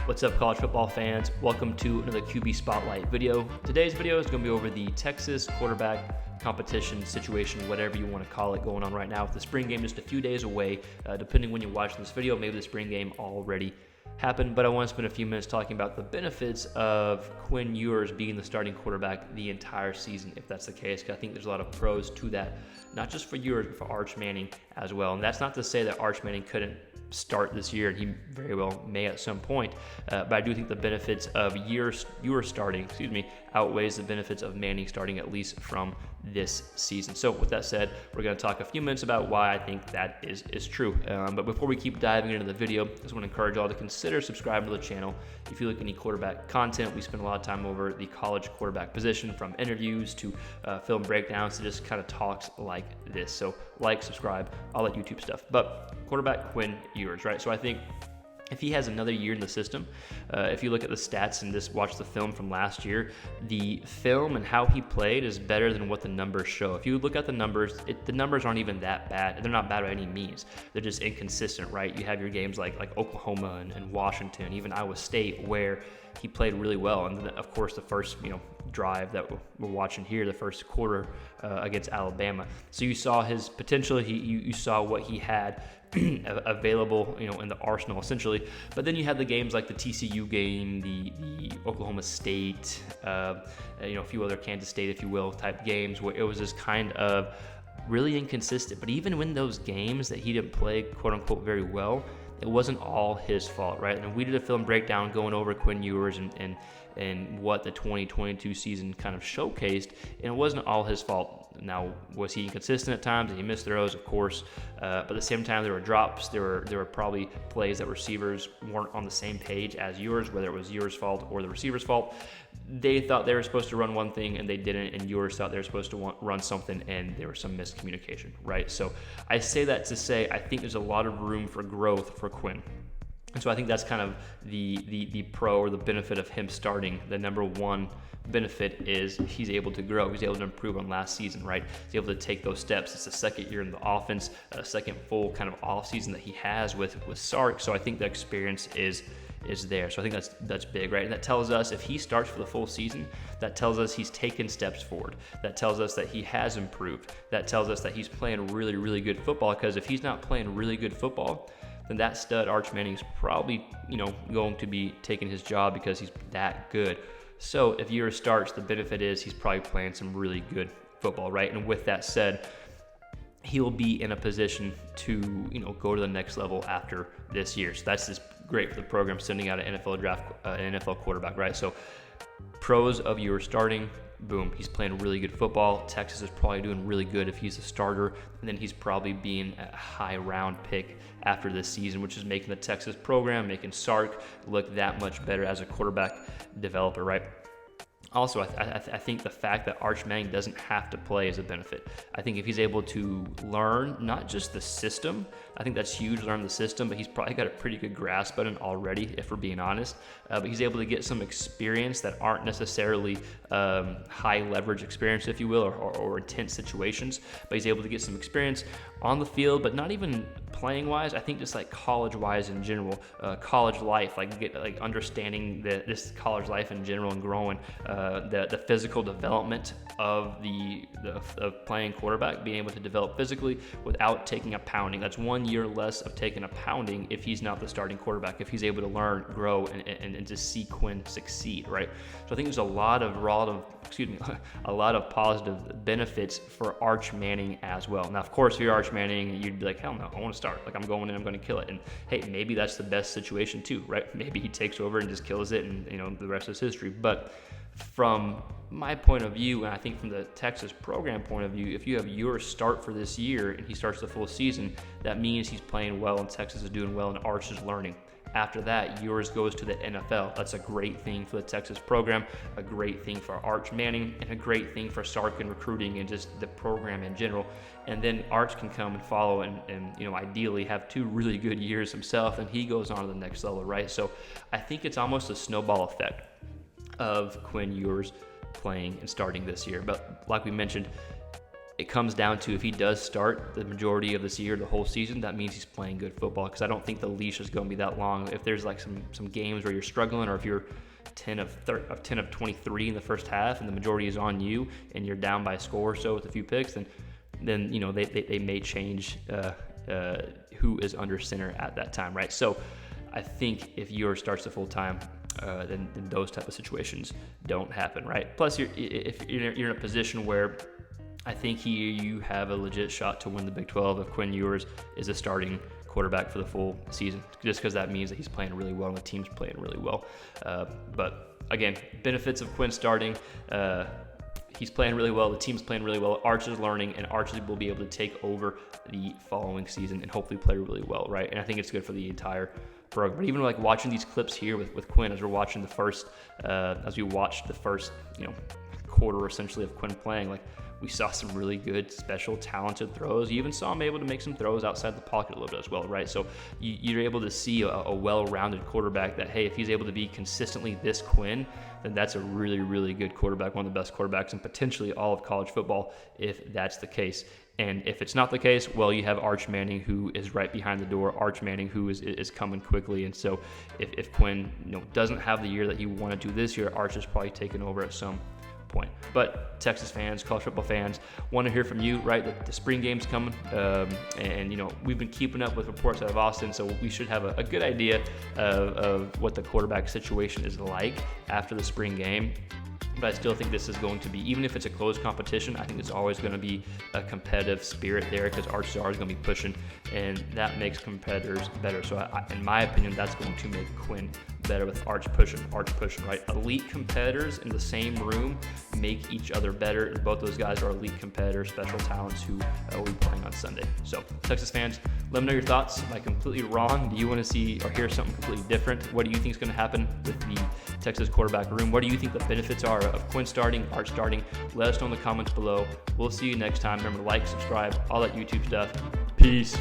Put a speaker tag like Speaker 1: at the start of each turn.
Speaker 1: What's up, college football fans? Welcome to another QB Spotlight video. Today's video is going to be over the Texas quarterback competition situation, whatever you want to call it, going on right now with the spring game just a few days away. Depending when you're watching this video, maybe the spring game already happened, but I want to spend a few minutes talking about the benefits of Quinn Ewers being the starting quarterback the entire season, if that's the case, because I think there's a lot of pros to that, not just for Ewers, but for Arch Manning as well. And that's not to say that Arch Manning couldn't start this year, and he very well may at some point, but I do think the benefits of Ewers starting, outweighs the benefits of Manning starting, at least from this season. So with that said, we're going to talk a few minutes about why I think that is true. But before we keep diving into the video, I just want to encourage you all to consider subscribing to the channel. If you look at any quarterback content, we spend a lot of time over the college quarterback position, from interviews to film breakdowns to just kind of talks like this. So like, subscribe, all that YouTube stuff. But quarterback Quinn Ewers, right? So I think if he has another year in the system, if you look at the stats and just watch the film from last year, the film and how he played is better than what the numbers show. If you look at the numbers, the numbers aren't even that bad. They're not bad by any means. They're just inconsistent, right? You have your games like Oklahoma and Washington, even Iowa State, where he played really well. And then, of course, the first drive that we're watching here, the first quarter against Alabama. So you saw his potential. You saw what he had available, in the arsenal essentially. But then you had the games like the TCU game, the Oklahoma State, a few other Kansas State, if you will, type games where it was just kind of really inconsistent. But even when those games that he didn't play, quote unquote, very well, it wasn't all his fault, right? And we did a film breakdown going over Quinn Ewers and what the 2022 season kind of showcased, and it wasn't all his fault. Now, was he inconsistent at times? Did he miss throws? Of course. But at the same time, there were drops. There were probably plays that receivers weren't on the same page as Ewers, whether it was Ewers' fault or the receiver's fault. They thought they were supposed to run one thing and they didn't, and Ewers thought they were supposed to run something, and there was some miscommunication, right? So I say that to say I think there's a lot of room for growth for Quinn. And so I think that's kind of the pro or the benefit of him starting. The number one benefit is he's able to grow. He's able to improve on last season, right? He's able to take those steps. It's the second year in the offense, a second full kind of off season that he has with Sark. So I think the experience is there. So I think that's big, right? And that tells us if he starts for the full season, that tells us he's taken steps forward. That tells us that he has improved. That tells us that he's playing really, really good football, because if he's not playing really good football, then that stud Arch Manning is probably, going to be taking his job because he's that good. So if Ewers starts, the benefit is he's probably playing some really good football, right? And with that said, he'll be in a position to, go to the next level after this year. So that's just great for the program, sending out an NFL draft, an NFL quarterback, right? So pros of Ewers starting, boom, he's playing really good football. Texas is probably doing really good if he's a starter, and then he's probably being a high round pick after this season, which is making the Texas program, making Sark look that much better as a quarterback developer, right? Also, I think the fact that Arch Manning doesn't have to play is a benefit. I think if he's able to learn not just the system, I think that's huge, learn the system, but he's probably got a pretty good grasp on it already, if we're being honest. But he's able to get some experience that aren't necessarily high leverage experience, if you will, or intense situations. But he's able to get some experience on the field, but not even playing wise. I think just like college wise in general, college life, like understanding this college life in general and growing. The physical development of of playing quarterback, being able to develop physically without taking a pounding. That's 1 year less of taking a pounding if he's not the starting quarterback, if he's able to learn, grow, and just see Quinn succeed, right? So I think there's a lot of positive benefits for Arch Manning as well. Now, of course, if you're Arch Manning, you'd be like, hell no, I want to start. Like, I'm going in, I'm going to kill it. And hey, maybe that's the best situation too, right? Maybe he takes over and just kills it, and the rest is history. But from my point of view, and I think from the Texas program point of view, if you have your start for this year and he starts the full season, that means he's playing well and Texas is doing well and Arch is learning. After that, Ewers goes to the NFL. That's a great thing for the Texas program, a great thing for Arch Manning, and a great thing for Sark and recruiting and just the program in general. And then Arch can come and follow and ideally have 2 really good years himself, and he goes on to the next level, right? So I think it's almost a snowball effect of Quinn Ewers playing and starting this year. But like we mentioned, it comes down to if he does start the majority of this year, the whole season, that means he's playing good football, because I don't think the leash is going to be that long. If there's like some games where you're struggling, or if you're 10 of 23 in the first half and the majority is on you and you're down by a score or so with a few picks, then you know they may change who is under center at that time, right? So I think if Ewers starts the full time, then those type of situations don't happen, right? Plus, if you're in a position where I think you have a legit shot to win the Big 12 if Quinn Ewers is a starting quarterback for the full season, just because that means that he's playing really well and the team's playing really well. But again, benefits of Quinn starting, he's playing really well, the team's playing really well, Arch is learning, and Arch will be able to take over the following season and hopefully play really well, right? And I think it's good for the entire program. But even like watching these clips here with Quinn, as we watched the first quarter essentially of Quinn playing, like we saw some really good, special, talented throws. You even saw him able to make some throws outside the pocket a little bit as well, right? So you're able to see a well-rounded quarterback that, hey, if he's able to be consistently this Quinn, then that's a really, really good quarterback, one of the best quarterbacks in potentially all of college football, if that's the case. And if it's not the case, well, you have Arch Manning, who is right behind the door. Arch Manning, who is coming quickly. And so if Quinn doesn't have the year that he wanted to this year, Arch is probably taking over at some point. But Texas fans, college football fans, want to hear from you, right? The spring game's coming, and we've been keeping up with reports out of Austin, so we should have a good idea of what the quarterback situation is like after the spring game. But I still think this is going to be, even if it's a close competition, I think it's always going to be a competitive spirit there, because Arch is always going to be pushing, and that makes competitors better. So in my opinion, that's going to make Quinn better with Arch pushing, right? Elite competitors in the same room make each other better, and both those guys are elite competitors, special talents who will be playing on Sunday. So Texas fans, let me know your thoughts. Am I completely wrong? Do you want to see or hear something completely different? What do you think is going to happen with the Texas quarterback room? What do you think the benefits are of Quinn starting, Arch starting? Let us know in the comments below. We'll see you next time. Remember to like, subscribe, all that YouTube stuff. Peace.